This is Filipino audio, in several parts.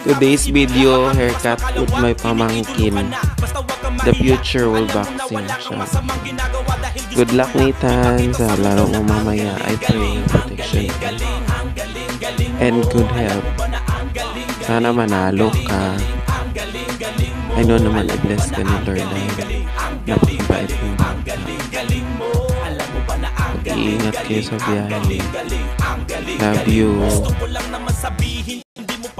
Today's video, haircut with my pamangkin. The future will boxing siya. Good luck, Nathan, sa laro mo mamaya. I pray protection and good health. Sana manalo ka. I know naman i-bless ka ni Lord dahil napakabait mo. Mag-iingat kayo sa biyahe. Love you.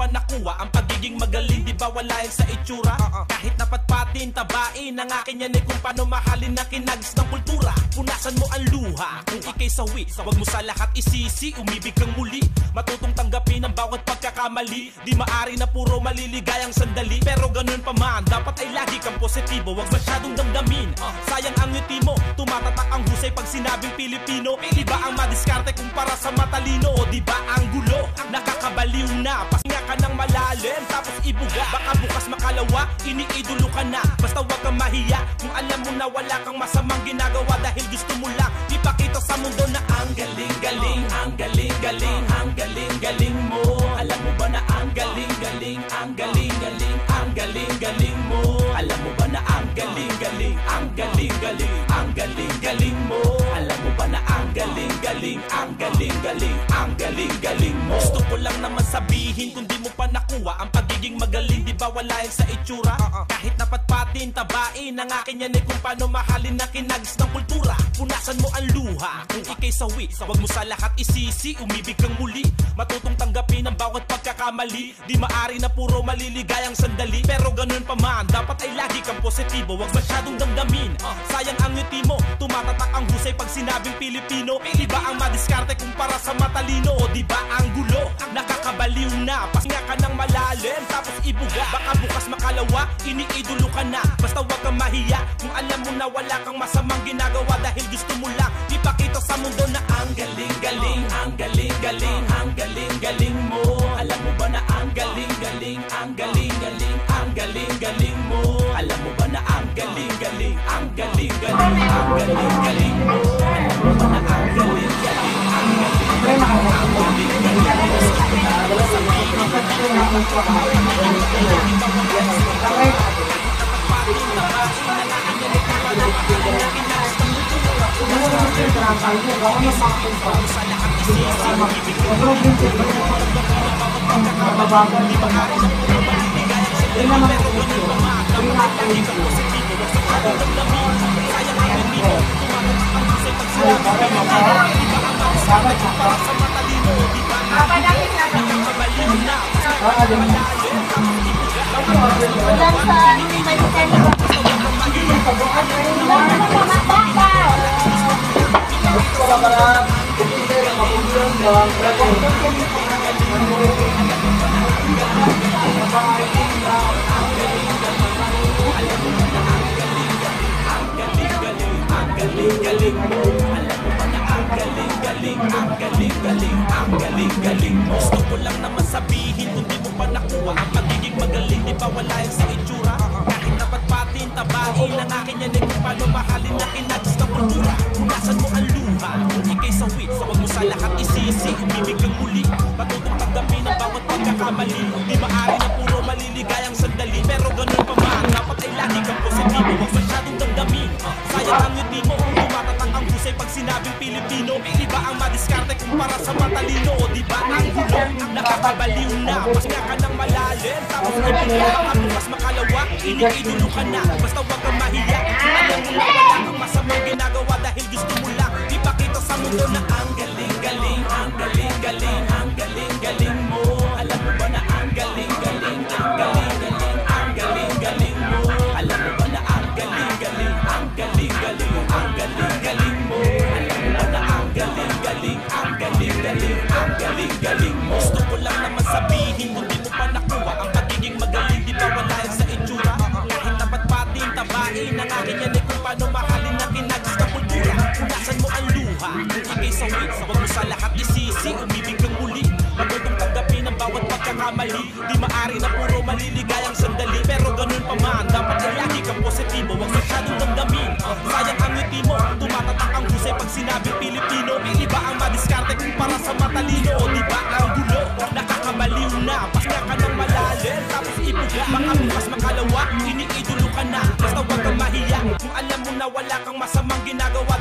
Nakuha ang pagiging magaling, di ba wala yan sa itsura? Kahit napatpatin, tabain ang akin yan kung paano mahalin na kinags ng kultura. Punasan mo ang luha kung ikay sawi, wag mo sa lahat isisi, umibig kang muli. Matutong tanggapin ang bawat pagkakamali, di maari na puro maliligayang sandali. Pero ganun pa man, dapat ay lagi kang positibo, wag masyadong damdamin. Sayang ang ngiti mo, tumatatak ang husay pag sinabing Pilipino. Di ba ang madiskarte kumpara sa matalino? O di ba ang gulo, nakakabaliw na, pasinga ka ng malalim, tapos ibuga. Baka bukas makalawa, iniidolo ka na. Basta wag kang mahiya, kung alam mo na wala kang masamang ginagawa, dahil gusto mo lang ipakita sa mundo na ang galing-galing, ang galing-galing, ang galing-galing mo. Alam mo ba na ang galing-galing, ang galing-galing, ang galing-galing mo. Alam mo ba na ang galing-galing, ang galing-galing, ang galing-galing mo. Alam mo ba na ang galing-galing, ang galing-galing, ang galing-galing mo. Gusto ko lang naman sabihin, kung di mo pa nakuha ang pagiging magaling, di ba wala yan sa itsura? Kahit napatpatin, tabain ang akin yan kung paano mahalin na kinags ng kultura. Punasan mo ang luha kung ikay sawi, wag mo sa lahat isisi, umibig kang muli. Matutong tanggapin ang bawat pagkakamali, di maari na puro maliligayang sandali. Pero ganun pa man, dapat ay lagi kang positibo, wag masyadong damdamin. Sayang ang ngiti mo, tumatatak ang husay pag sinabing Pilipino. Di ba ang madiskarte kumpara sa matalino? O di ba ang gulo, nakakabaliw na, pasinga ka ng malalim, tapos ibuga. Baka bukas makalawa, iniidolo ka na. Basta wag kang mahiya, kung alam mo na wala kang masamang ginagawa, dahil gusto mo lang ipakita sa mundo na ang galing-galing, ang galing-galing, ang galing-galing mo. Alam mo ba na ang galing-galing, ang galing-galing, ang galing-galing mo. Alam mo ba na ang galing-galing, ang galing-galing, ang galing-galing mo. Alam mo ba na ang galing-galing, ang galing-galing, ang gusto ko lang naman sabihin, kung di mo pa nakuha ang pagiging magaling, di ba wala yan sa itsura? Kahit napatpatin, tabain ang akin yan kung paano mahalin na kinags ng kultura. Punasan mo ang luha kung ikay sawi, wag mo sa lahat isisi, umibig kang muli. Matutong tanggapin ang bawat pagkakamali, di maari na puro maliligayang sandali. Pero ganun pa man, dapat ay lagi kang positibo, wag masyadong damdamin. Sayang ang ngiti mo, tumatatak ang husay pag sinabing Pilipino. Di ba ang madiskarte kumpara sa matalino? O di ba ang gulo, nakakabaliw na, pasinga ka ng malalim, tapos ibuga. Baka bukas makalawa, iniidolo ka na. Basta wag kang mahiya, alam mo na wala kang masamang ginagawa, dahil gusto mo lang ipakita sa mundo na ang galing-galing, ang galing-galing, ang galing-galing mo. Alam mo ba na ang galing-galing, ang galing-galing, ang galing-galing mo. Alam mo ba na ang galing-galing, ang galing-galing, ang galing-galing mo. Alam mo ba na ang galing-galing, ang galing-galing, ang galing-galing mo. Gusto ko lang naman sabihin, kung di mo pa nakuha ang pagiging magaling, di ba wala yan sa itsura? Kahit napatpatin, tabain ang akin yan kung paano mahalin na kinags ng kultura. Punasan mo ang luha kung ikay sawi, wag mo sa lahat isisi, umibig kang muli. Matutong tanggapin ang bawat pagkakamali, di maari na puro maliligayang sandali. Pero ganun pa man, dapat ay lagi kang positibo, wag masyadong damdamin. Sayang ang ngiti mo, tumatatak ang husay pag sinabing Pilipino. Di ba ang madiskarte kumpara sa matalino? O di ba ang gulo, nakakabaliw na, pasinga ka ng malalim, level tapos ibuga. Baka bukas makalawa, iniidolo ka na. Basta wag kang mahiya, kung alam mo na wala kang masamang ginagawa.